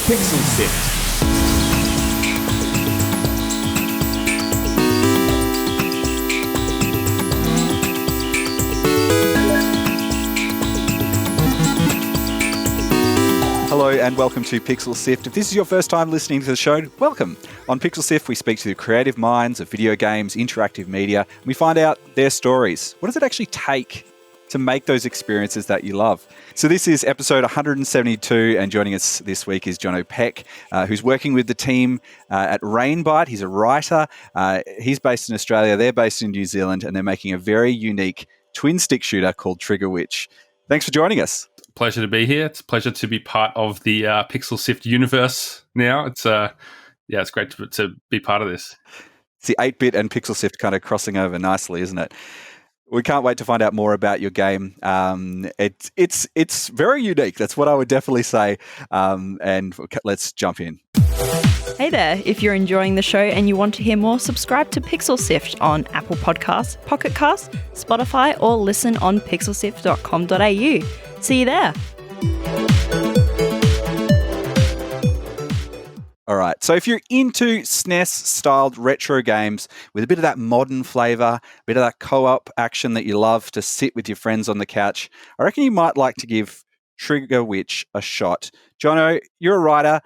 Pixel Sift. Hello and welcome to Pixel Sift. If this is your first time listening to the show, welcome. On Pixel Sift, we speak to the creative minds of video games, interactive media, and we find out their stories. What does it actually take to make those experiences that you love? So this is episode 172, and joining us this week is Jono Pech, who's working with the team at Rainbite. He's a writer. He's based in Australia. They're based in New Zealand, and they're making a very unique twin-stick shooter called Trigger Witch. Thanks for joining us. Pleasure to be here. It's a pleasure to be part of the Pixel Sift universe now. It's it's great to be part of this. It's the 8-bit and Pixel Sift kind of crossing over nicely, isn't it? We can't wait to find out more about your game. It's very unique. That's what I would definitely say. And let's jump in. Hey there, if you're enjoying the show and you want to hear more, subscribe to Pixel Sift on Apple Podcasts, Pocket Casts, Spotify, or listen on pixelsift.com.au. See you there. All right, so if you're into SNES-styled retro games with a bit of that modern flavour, a bit of that co-op action that you love to sit with your friends on the couch, I reckon you might like to give Trigger Witch a shot. Jono, you're a writer.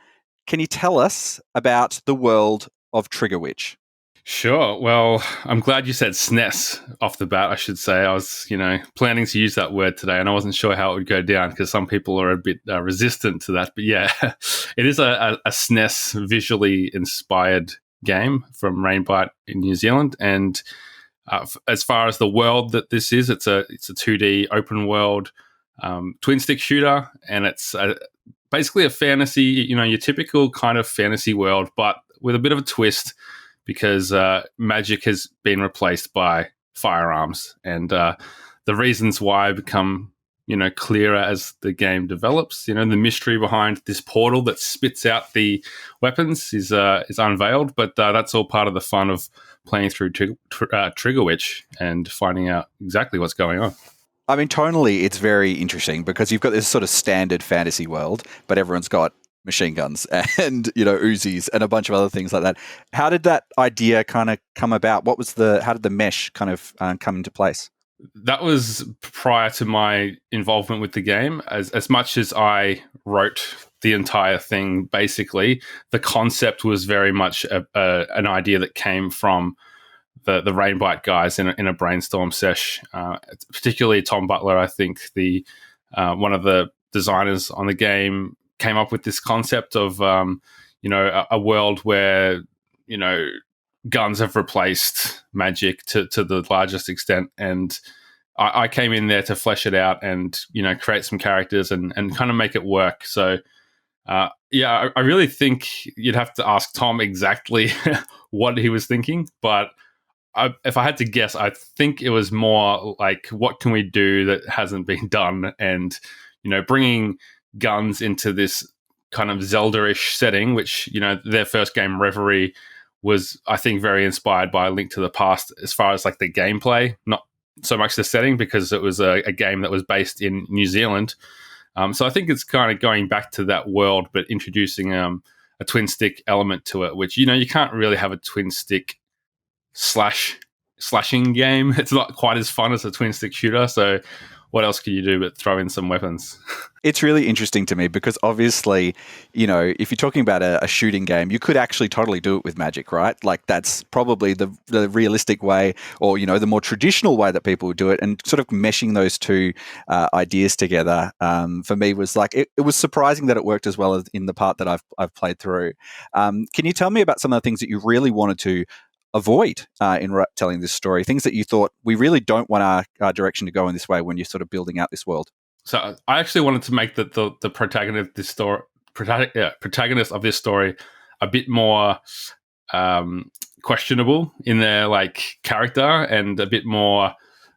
Can you tell us about the world of Trigger Witch? Sure. Well, I'm glad you said SNES off the bat, I should say. I was, planning to use that word today, and I wasn't sure how it would go down because some people are a bit resistant to that. But yeah, it is a SNES visually inspired game from Rainbite in New Zealand. And as far as the world that this is, it's a 2D open world twin stick shooter, and it's basically a fantasy, your typical kind of fantasy world, but with a bit of a twist, because magic has been replaced by firearms, and the reasons why become clearer as the game develops. The mystery behind this portal that spits out the weapons is unveiled, but that's all part of the fun of playing through Trigger Witch and finding out exactly what's going on. I mean, tonally, it's very interesting because you've got this sort of standard fantasy world, but everyone's got machine guns and, Uzis and a bunch of other things like that. How did that idea kind of come about? How did the mesh kind of come into place? That was prior to my involvement with the game. As much as I wrote the entire thing, basically, the concept was very much an idea that came from the Rainbite guys in a brainstorm sesh. Particularly Tom Butler, I think, the one of the designers on the game, came up with this concept of a world where guns have replaced magic to the largest extent, and I came in there to flesh it out and create some characters and kind of make it work. So I really think you'd have to ask Tom exactly what he was thinking, but if I had to guess, I think it was more like, what can we do that hasn't been done, and bringing guns into this kind of Zelda-ish setting, which their first game, Reverie, was, I think, very inspired by A Link to the Past as far as like the gameplay, not so much the setting, because it was a game that was based in New Zealand. So I think it's kind of going back to that world, but introducing a twin stick element to it, which you can't really have a twin stick slashing game. It's not quite as fun as a twin stick shooter. So what else can you do but throw in some weapons? It's really interesting to me because obviously, if you're talking about a shooting game, you could actually totally do it with magic, right? Like that's probably the realistic way, or, the more traditional way that people would do it, and sort of meshing those two ideas together for me was like, it was surprising that it worked as well as in the part that I've played through. Can you tell me about some of the things that you really wanted to avoid in telling this story, things that you thought we really don't want our direction to go in this way when you're sort of building out this world? So I actually wanted to make the protagonist of this story a bit more questionable in their like character, and a bit more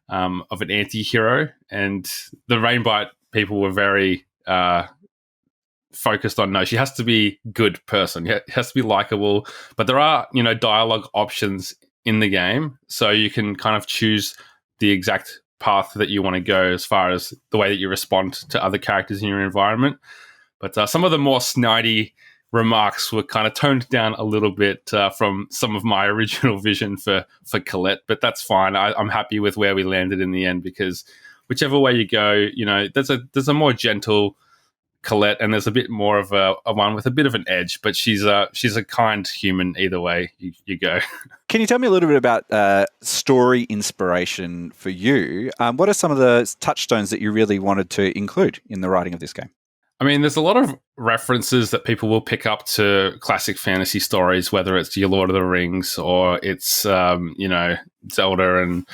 of an anti-hero. And the Rainbite people were very focused on, no, she has to be good person. It has to be likable. But there are, dialogue options in the game, so you can kind of choose the exact path that you want to go as far as the way that you respond to other characters in your environment. But some of the more snidey remarks were kind of toned down a little bit from some of my original vision for Colette, but that's fine. I'm happy with where we landed in the end, because whichever way you go, there's a more gentle Colette, and there's a bit more of a one with a bit of an edge, but she's a kind human either way you go. Can you tell me a little bit about story inspiration for you? What are some of the touchstones that you really wanted to include in the writing of this game? I mean, there's a lot of references that people will pick up to classic fantasy stories, whether it's your Lord of the Rings or it's, Zelda and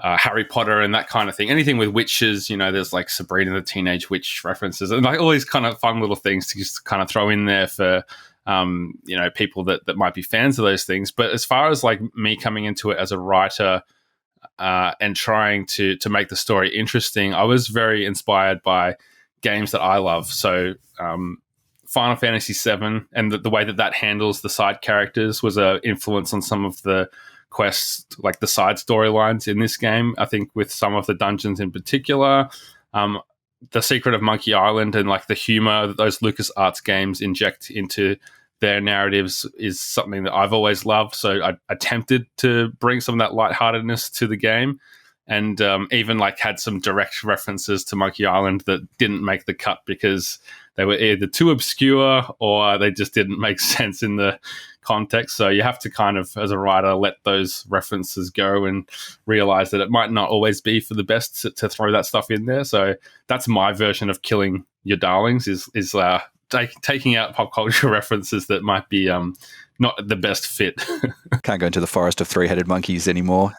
Harry Potter and that kind of thing. Anything with witches, there's like Sabrina the Teenage Witch references and like all these kind of fun little things to just kind of throw in there for, people that might be fans of those things. But as far as like me coming into it as a writer and trying to make the story interesting, I was very inspired by games that I love. So Final Fantasy VII and the way that handles the side characters was an influence on some of the quests, like the side storylines in this game. I think with some of the dungeons in particular, the Secret of Monkey Island and like the humor that those LucasArts games inject into their narratives is something that I've always loved. So I attempted to bring some of that lightheartedness to the game, and even like had some direct references to Monkey Island that didn't make the cut because they were either too obscure or they just didn't make sense in the context. So you have to kind of, as a writer, let those references go and realize that it might not always be for the best to throw that stuff in there. So that's my version of killing your darlings is taking out pop culture references that might be not the best fit. Can't go into the forest of three-headed monkeys anymore.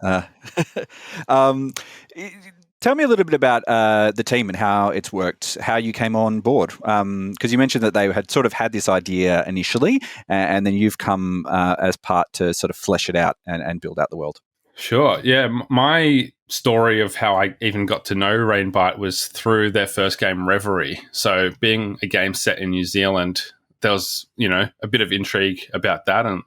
Tell me a little bit about the team and how it's worked, how you came on board. Because you mentioned that they had sort of had this idea initially, and then you've come as part to sort of flesh it out and build out the world. Sure. Yeah. My story of how I even got to know Rainbite was through their first game, Reverie. So being a game set in New Zealand, there was, a bit of intrigue about that. And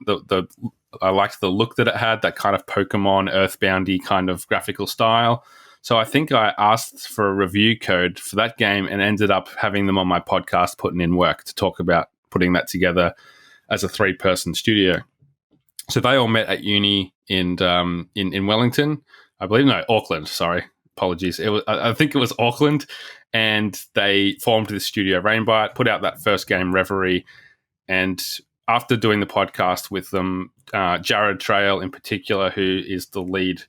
I liked the look that it had, that kind of Pokemon Earthboundy kind of graphical style. So I think I asked for a review code for that game and ended up having them on my podcast, putting in work to talk about putting that together as a 3-person studio. So they all met at uni in Wellington, I believe. No, Auckland. Sorry, apologies. I think it was Auckland, and they formed this studio, Rainbite, put out that first game, Reverie, and after doing the podcast with them, Jared Trail in particular, who is the lead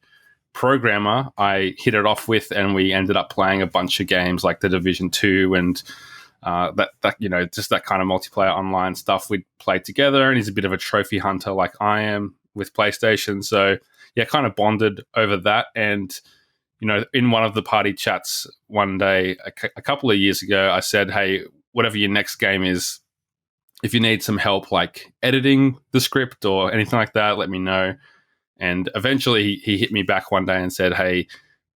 programmer, I hit it off with, and we ended up playing a bunch of games like the Division 2 and just that kind of multiplayer online stuff we'd play together. And he's a bit of a trophy hunter like I am with PlayStation. So yeah, kind of bonded over that. And, in one of the party chats one day, a couple of years ago, I said, hey, whatever your next game is, if you need some help like editing the script or anything like that, let me know. And eventually he hit me back one day and said, hey,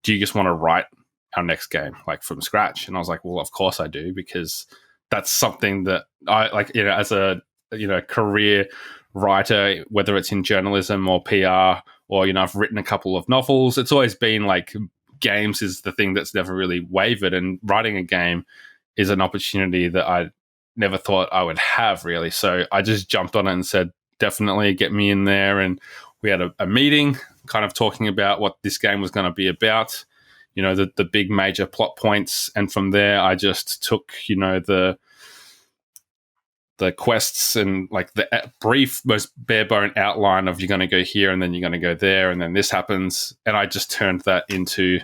do you just want to write our next game like from scratch? And I was like, well, of course I do, because that's something that I like, as a career writer, whether it's in journalism or PR or I've written a couple of novels, it's always been like games is the thing that's never really wavered, and writing a game is an opportunity that I never thought I would have, really. So I just jumped on it and said, definitely get me in there. And we had a meeting kind of talking about what this game was going to be about, the big major plot points. And from there, I just took, the quests and like the brief, most bare bone outline of you're going to go here and then you're going to go there and then this happens. And I just turned that into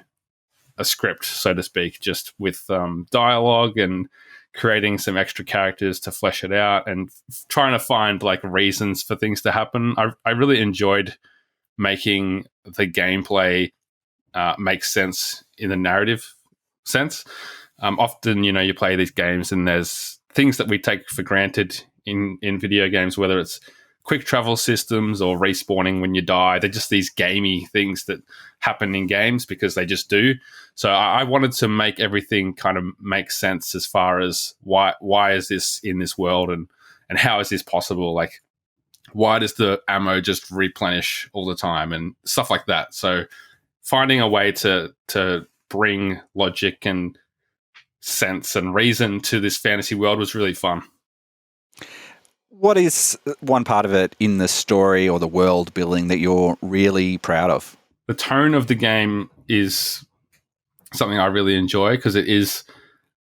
a script, so to speak, just with dialogue and creating some extra characters to flesh it out and trying to find like reasons for things to happen. I really enjoyed making the gameplay make sense in the narrative sense. Often, you play these games and there's things that we take for granted in video games, whether it's quick travel systems or respawning when you die. They're just these gamey things that happen in games because they just do. So I wanted to make everything kind of make sense as far as why is this in this world and how is this possible? Like, why does the ammo just replenish all the time and stuff like that? So finding a way to bring logic and sense and reason to this fantasy world was really fun. What is one part of it in the story or the world building that you're really proud of? The tone of the game is something I really enjoy because it is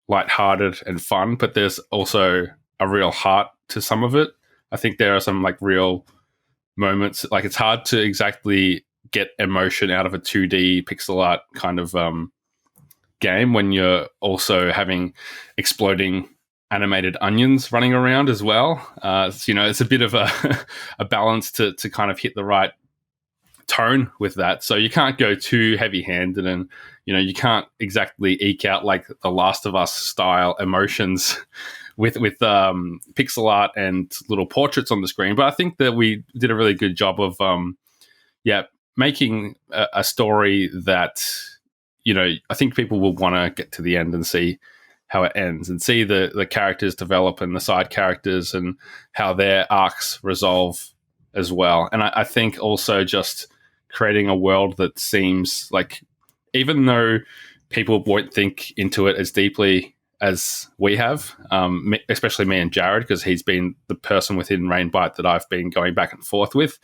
lighthearted and fun, but there's also a real heart to some of it. I think there are some like real moments. Like it's hard to exactly get emotion out of a 2D pixel art kind of game when you're also having exploding animated onions running around as well. It's a bit of a balance to kind of hit the right tone with that. So you can't go too heavy-handed, and you can't exactly eke out like the Last of Us style emotions with pixel art and little portraits on the screen. But I think that we did a really good job of making a story that I think people will want to get to the end and see how it ends and see the characters develop and the side characters and how their arcs resolve as well. And I think also just creating a world that seems like, even though people won't think into it as deeply as we have, especially me and Jared, because he's been the person within Rainbite that I've been going back and forth with,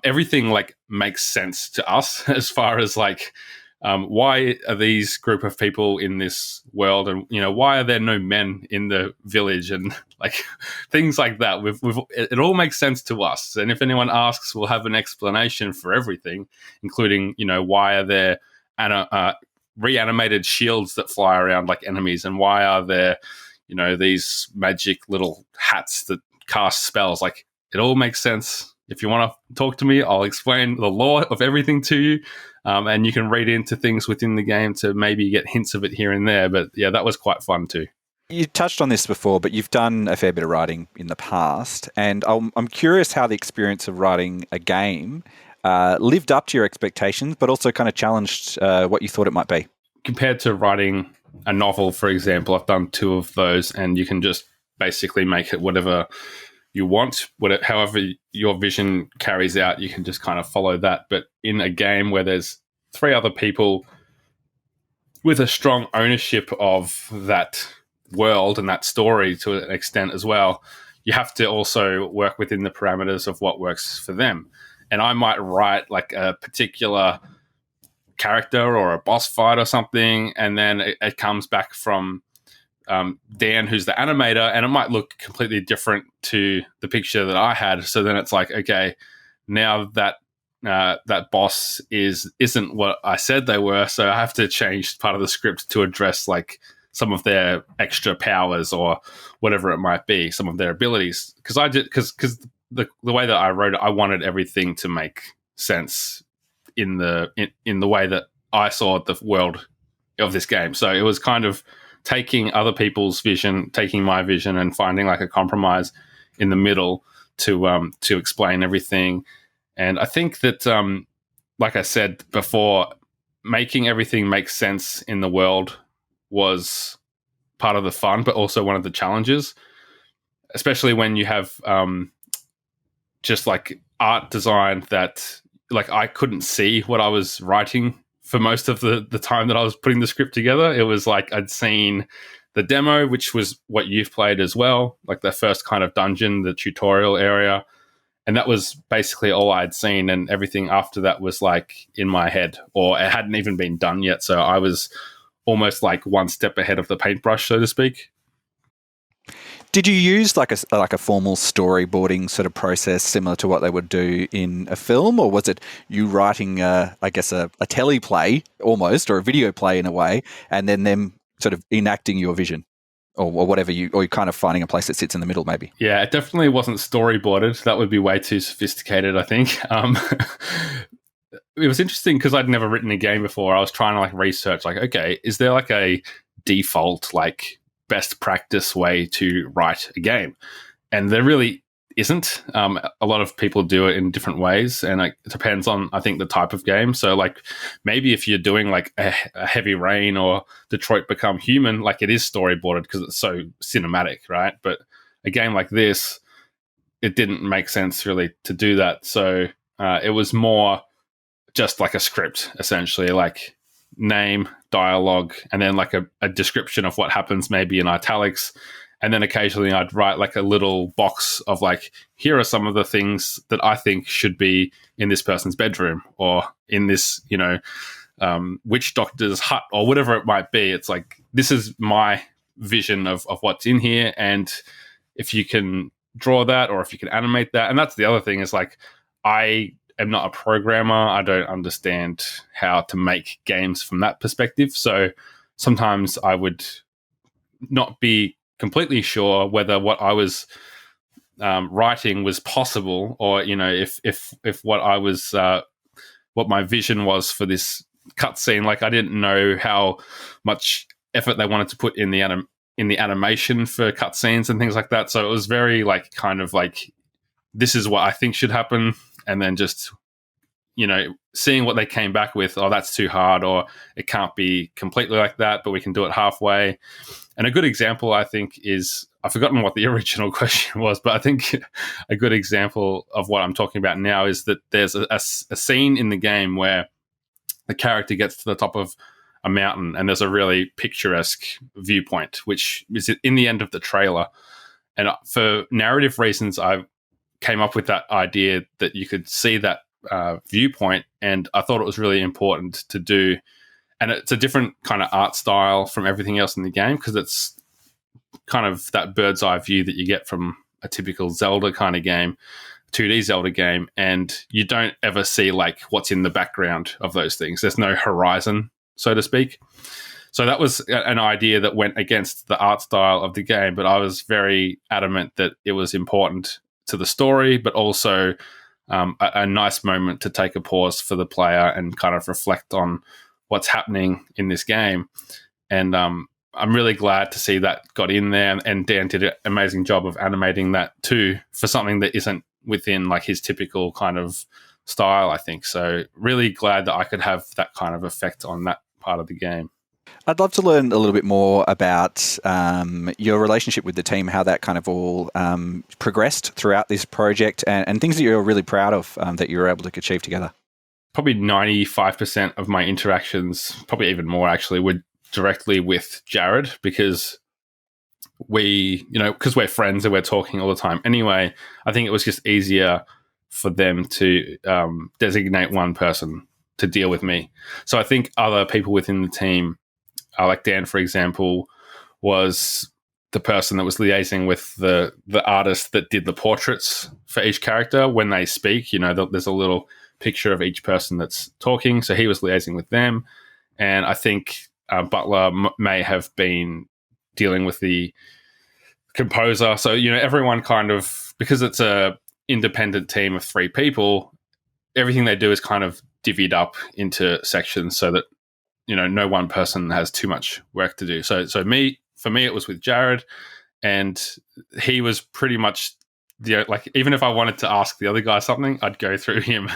everything like makes sense to us as far as like, why are these group of people in this world, and why are there no men in the village, and like things like that. It all makes sense to us, and if anyone asks, we'll have an explanation for everything, including why are there reanimated shields that fly around like enemies, and why are there these magic little hats that cast spells. Like it all makes sense. If you want to talk to me, I'll explain the lore of everything to you. And you can read into things within the game to maybe get hints of it here and there. But yeah, that was quite fun too. You touched on this before, but you've done a fair bit of writing in the past. And I'm curious how the experience of writing a game lived up to your expectations, but also kind of challenged what you thought it might be. Compared to writing a novel, for example, I've done 2 of those, and you can just basically make it whatever you want, however your vision carries out, you can just kind of follow that. But in a game where there's 3 other people with a strong ownership of that world and that story to an extent as well, you have to also work within the parameters of what works for them. And I might write like a particular character or a boss fight or something, and then it comes back from Dan, who's the animator, and it might look completely different to the picture that I had. So then it's like, okay, now that that boss isn't what I said they were, so I have to change part of the script to address like some of their extra powers or whatever it might be, some of their abilities. Because the way that I wrote it, I wanted everything to make sense in the way that I saw the world of this game. So it was kind of taking other people's vision, taking my vision, and finding like a compromise in the middle to explain everything. And I think that, like I said before, making everything make sense in the world was part of the fun, but also one of the challenges, especially when you have just like art design that like I couldn't see what I was writing for most of the time that I was putting the script together. It was like I'd seen the demo, which was what you've played as well, like the first kind of dungeon, the tutorial area. And that was basically all I'd seen. And everything after that was like in my head, or it hadn't even been done yet. So I was almost like one step ahead of the paintbrush, so to speak. Did you use like a formal storyboarding sort of process similar to what they would do in a film, or was it you writing, a teleplay almost, or a video play in a way, and then them sort of enacting your vision, or whatever or you're kind of finding a place that sits in the middle, maybe? Yeah, it definitely wasn't storyboarded. That would be way too sophisticated, I think. It was interesting because I'd never written a game before. I was trying to like research, like, okay, is there like a default like best practice way to write a game? And there really isn't. A lot of people do it in different ways, and it depends on, I think, the type of game. So like maybe if you're doing like a Heavy Rain or Detroit Become Human, like it is storyboarded because it's so cinematic, right? But a game like this, it didn't make sense really to do that. So it was more just like a script, essentially, like name, dialogue, and then like a description of what happens maybe in italics, And then occasionally I'd write like a little box of like, here are some of the things that I think should be in this person's bedroom or in this, witch doctor's hut or whatever it might be. It's like, this is my vision of what's in here. And if you can draw that or if you can animate that. And that's the other thing is like, I am not a programmer. I don't understand how to make games from that perspective. So sometimes I would not be completely sure whether what I was writing was possible, or if what I was what my vision was for this cutscene. Like I didn't know how much effort they wanted to put in the animation for cutscenes and things like that. So it was very like kind of like, this is what I think should happen, and then just seeing what they came back with. Oh, that's too hard, or it can't be completely like that, but we can do it halfway. And a good example, I think, is, I've forgotten what the original question was, but I think a good example of what I'm talking about now is that there's a scene in the game where the character gets to the top of a mountain and there's a really picturesque viewpoint, which is in the end of the trailer. And for narrative reasons, I came up with that idea that you could see that viewpoint, and I thought it was really important to do. And it's a different kind of art style from everything else in the game, because it's kind of that bird's eye view that you get from a typical Zelda kind of game, 2D Zelda game, and you don't ever see like what's in the background of those things. There's no horizon, so to speak. So that was an idea that went against the art style of the game, but I was very adamant that it was important to the story, but also a nice moment to take a pause for the player and kind of reflect on what's happening in this game. And I'm really glad to see that got in there, and Dan did an amazing job of animating that too, for something that isn't within like his typical kind of style, I think. So really glad that I could have that kind of effect on that part of the game. I'd love to learn a little bit more about your relationship with the team, how that kind of all progressed throughout this project, and things that you're really proud of that you were able to achieve together. Probably 95% of my interactions, probably even more actually, were directly with Jared, because because we're friends and we're talking all the time anyway. I think it was just easier for them to designate one person to deal with me. So I think other people within the team, like Dan, for example, was the person that was liaising with the artist that did the portraits for each character when they speak. There's a little picture of each person that's talking, so he was liaising with them. And I think Butler may have been dealing with the composer. So everyone kind of, because it's a independent team of 3 people, everything they do is kind of divvied up into sections so that no one person has too much work to do. So for me it was with Jared, and he was pretty much even if I wanted to ask the other guy something, I'd go through him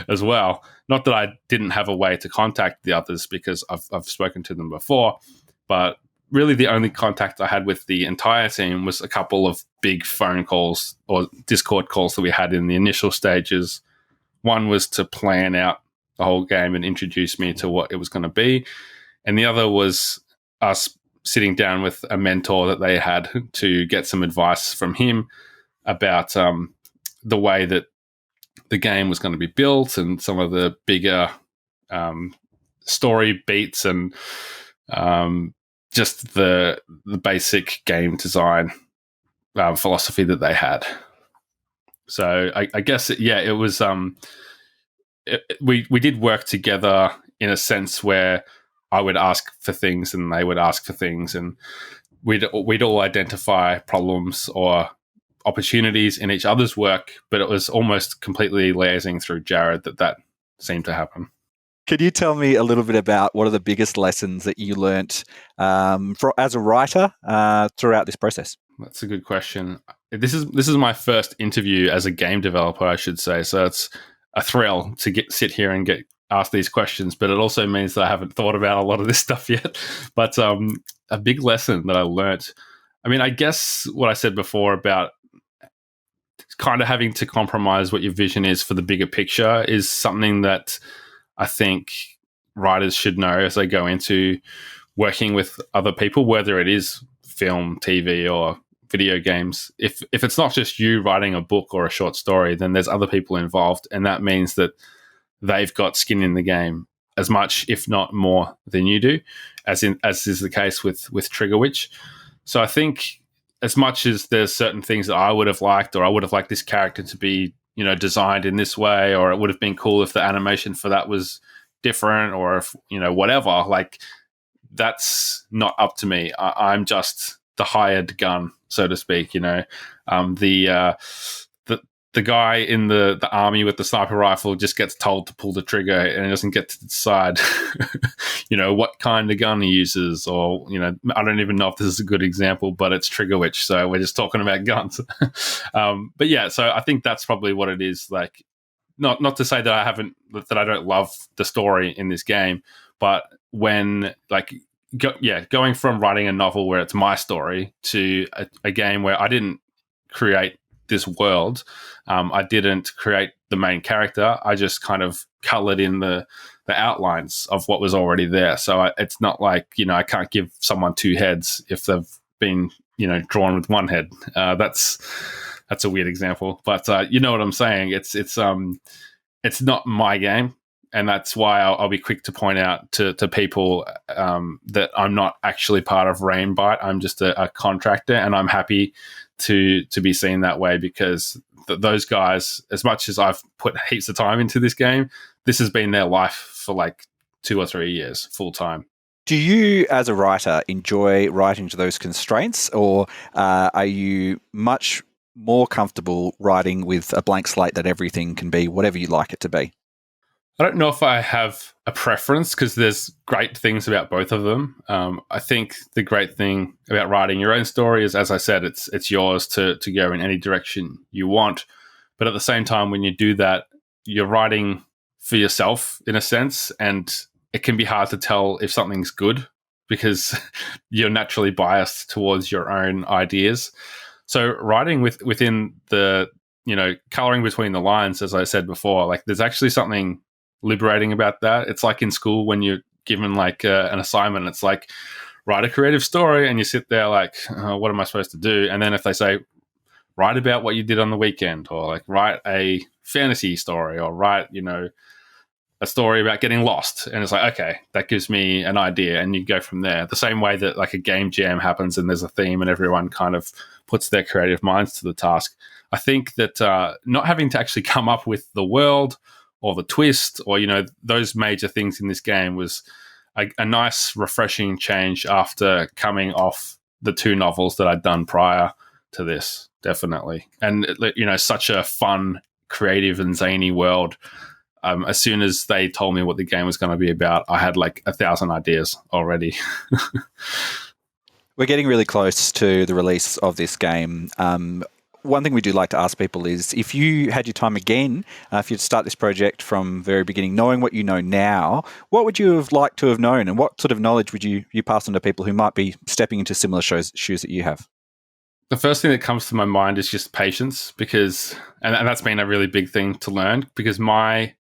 as well. Not that I didn't have a way to contact the others, because I've spoken to them before, but really the only contact I had with the entire team was a couple of big phone calls or Discord calls that we had in the initial stages. One was to plan out the whole game and introduce me to what it was going to be, and the other was us sitting down with a mentor that they had to get some advice from him about the way that the game was going to be built and some of the bigger story beats and just the basic game design philosophy that they had. So I guess, it was we did work together in a sense where I would ask for things and they would ask for things, and we'd all identify problems or opportunities in each other's work, but it was almost completely liaising through Jared that seemed to happen. Could you tell me a little bit about what are the biggest lessons that you learnt as a writer throughout this process? That's a good question. This is my first interview as a game developer, I should say. So it's a thrill to sit here and get asked these questions, but it also means that I haven't thought about a lot of this stuff yet. But a big lesson that I learnt, I guess what I said before about kind of having to compromise what your vision is for the bigger picture is something that I think writers should know as they go into working with other people, whether it is film, TV, or video games. If it's not just you writing a book or a short story, then there's other people involved, and that means that they've got skin in the game as much, if not more, than you do, as is the case with Trigger Witch. So I think as much as there's certain things that I would have liked, or I would have liked this character to be, designed in this way, or it would have been cool if the animation for that was different, or if, whatever, like, that's not up to me. I'm just the hired gun, so to speak. The guy in the army with the sniper rifle just gets told to pull the trigger and he doesn't get to decide, what kind of gun he uses, or, I don't even know if this is a good example, but it's Trigger Witch, so we're just talking about guns. But yeah, so I think that's probably what it is. Like, not to say that I don't love the story in this game, but when going from writing a novel where it's my story to a game where I didn't create this world, I didn't create the main character, I just kind of colored in the outlines of what was already there. So it's not like, I can't give someone two heads if they've been, drawn with one head. That's a weird example, but you know what I'm saying. It's not my game. And that's why I'll be quick to point out to people that I'm not actually part of Rainbite. I'm just a contractor, and I'm happy to be seen that way, because those guys, as much as I've put heaps of time into this game, this has been their life for like 2 or 3 years full time. Do you, as a writer, enjoy writing to those constraints, or are you much more comfortable writing with a blank slate that everything can be whatever you like it to be? I don't know if I have a preference, because there's great things about both of them. I think the great thing about writing your own story is, as I said, it's yours to go in any direction you want. But at the same time, when you do that, you're writing for yourself in a sense, and it can be hard to tell if something's good because you're naturally biased towards your own ideas. So writing within the, coloring between the lines, as I said before, like, there's actually something liberating about that. It's like in school when you're given like an assignment, it's like, write a creative story, and you sit there like, what am I supposed to do? And then if they say, write about what you did on the weekend, or like write a fantasy story, or write, a story about getting lost, and it's like, okay, that gives me an idea, and you go from there. The same way that like a game jam happens and there's a theme and everyone kind of puts their creative minds to the task. I think that not having to actually come up with the world or the twist, or, those major things in this game was a nice, refreshing change after coming off the 2 novels that I'd done prior to this, definitely. And, such a fun, creative and zany world. As soon as they told me what the game was going to be about, I had like 1,000 ideas already. We're getting really close to the release of this game. One thing we do like to ask people is, if you had your time again, if you'd start this project from very beginning, knowing what you know now, what would you have liked to have known, and what sort of knowledge would you pass on to people who might be stepping into similar shoes that you have? The first thing that comes to my mind is just patience, because, and that's been a really big thing to learn, because 99%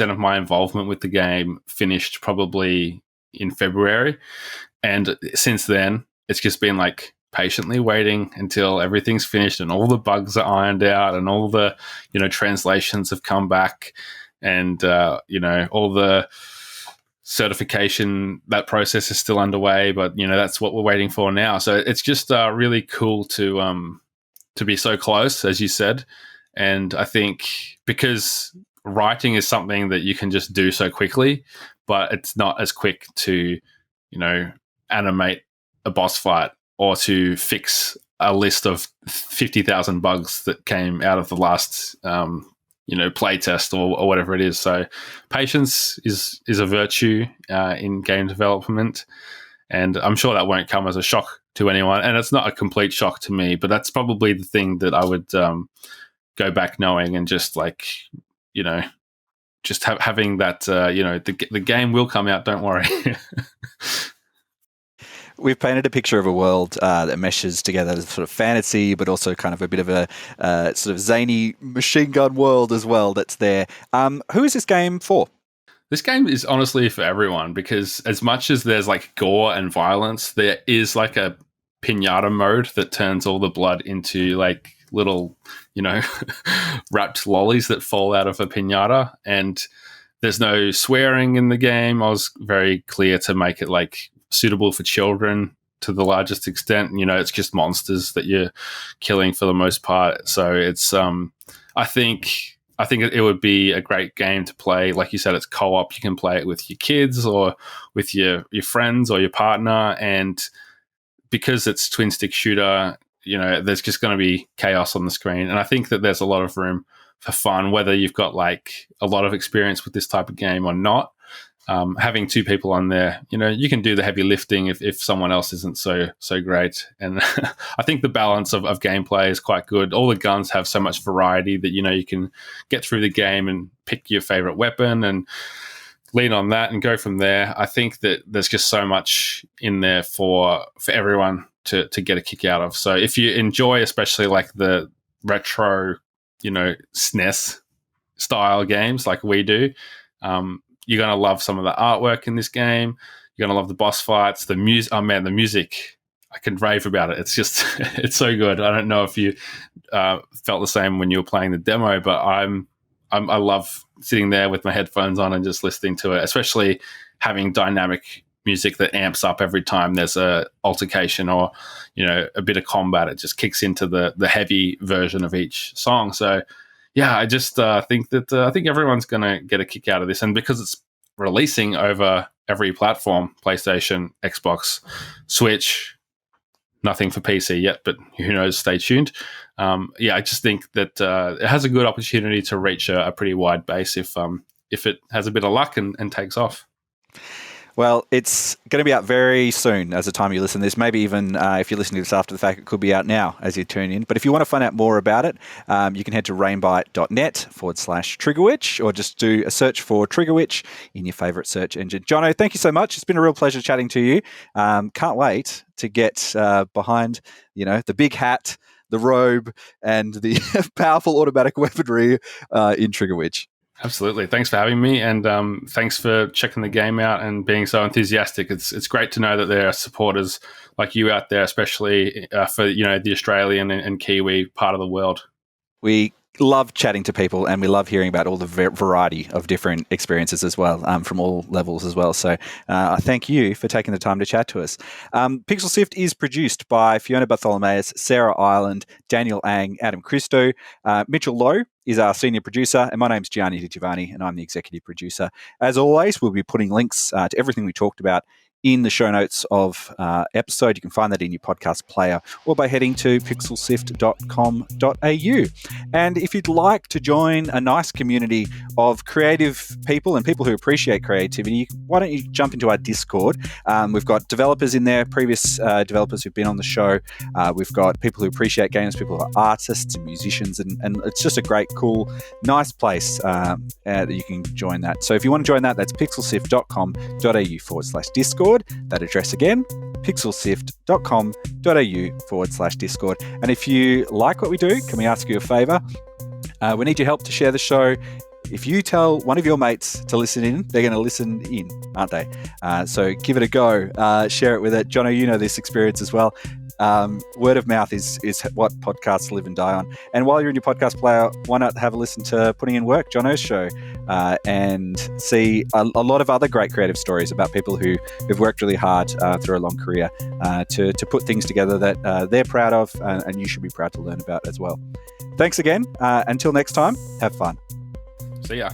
of my involvement with the game finished probably in February. And since then, it's just been like patiently waiting until everything's finished and all the bugs are ironed out and all the, translations have come back, and, all the certification, that process is still underway, but, that's what we're waiting for now. So it's just really cool to be so close, as you said. And I think because writing is something that you can just do so quickly, but it's not as quick to, animate a boss fight or to fix a list of 50,000 bugs that came out of the last, play test or whatever it is. So patience is a virtue in game development. And I'm sure that won't come as a shock to anyone. And it's not a complete shock to me, but that's probably the thing that I would go back knowing, and just like, just having that, the game will come out, don't worry. We've painted a picture of a world that meshes together as sort of fantasy, but also kind of a bit of a sort of zany machine gun world as well that's there. Who is this game for? This game is honestly for everyone, because as much as there's like gore and violence, there is like a pinata mode that turns all the blood into like little, wrapped lollies that fall out of a pinata. And there's no swearing in the game. I was very clear to make it like suitable for children to the largest extent. It's just monsters that you're killing for the most part. So it's, I think it would be a great game to play. Like you said, it's co-op. You can play it with your kids or with your friends or your partner. And because it's twin stick shooter, there's just going to be chaos on the screen. And I think that there's a lot of room for fun, whether you've got like a lot of experience with this type of game or not. Having two people on there, you can do the heavy lifting if someone else isn't so great. And I think the balance of gameplay is quite good. All the guns have so much variety that, you can get through the game and pick your favorite weapon and lean on that and go from there. I think that there's just so much in there for everyone to get a kick out of. So if you enjoy, especially like the retro, SNES style games like we do, you're going to love some of the artwork in this game. You're going to love the boss fights, the music. Oh man, the music, I can rave about it. It's just, it's so good. I don't know if you felt the same when you were playing the demo, but I love sitting there with my headphones on and just listening to it, especially having dynamic music that amps up every time there's a altercation or, a bit of combat. It just kicks into the heavy version of each song. So yeah, I just think that I think everyone's going to get a kick out of this. And because it's releasing over every platform, PlayStation, Xbox, Switch, nothing for PC yet, but who knows, stay tuned. I just think that it has a good opportunity to reach a pretty wide base if it has a bit of luck and takes off. Well, it's going to be out very soon as the time you listen to this. Maybe even if you're listening to this after the fact, it could be out now as you tune in. But if you want to find out more about it, you can head to rainbite.net/Triggerwitch or just do a search for Triggerwitch in your favourite search engine. Jono, thank you so much. It's been a real pleasure chatting to you. Can't wait to get behind, the big hat, the robe, and the powerful automatic weaponry in Triggerwitch. Absolutely. Thanks for having me, and thanks for checking the game out and being so enthusiastic. It's great to know that there are supporters like you out there, especially for the Australian and Kiwi part of the world. We love chatting to people, and we love hearing about all the variety of different experiences as well, from all levels as well. So I thank you for taking the time to chat to us. Pixel Sift is produced by Fiona Bartholomaeus, Sarah Ireland, Daniel Ang, Adam Christou. Mitchell Lowe is our senior producer, and my name's Gianni Giovanni, and I'm the executive producer. As always, we'll be putting links to everything we talked about in the show notes of episode. You can find that in your podcast player or by heading to pixelsift.com.au. And if you'd like to join a nice community of creative people and people who appreciate creativity, why don't you jump into our Discord? We've got developers in there, previous developers who've been on the show. We've got people who appreciate games, people who are artists and musicians, and it's just a great, cool, nice place that you can join that. So if you want to join that, that's pixelsift.com.au/Discord. That address again, pixelsift.com.au/Discord. And if you like what we do, can we ask you a favor? We need your help to share the show. If you tell one of your mates to listen in, they're going to listen in, aren't they? So give it a go. Share it with it. Jono, you know this experience as well. Word of mouth is what podcasts live and die on. And while you're in your podcast player, why not have a listen to Putting in Work, Jono's show, and see a lot of other great creative stories about people who've worked really hard through a long career to put things together that they're proud of, and you should be proud to learn about as well. Thanks again. Until next time, have fun. See ya.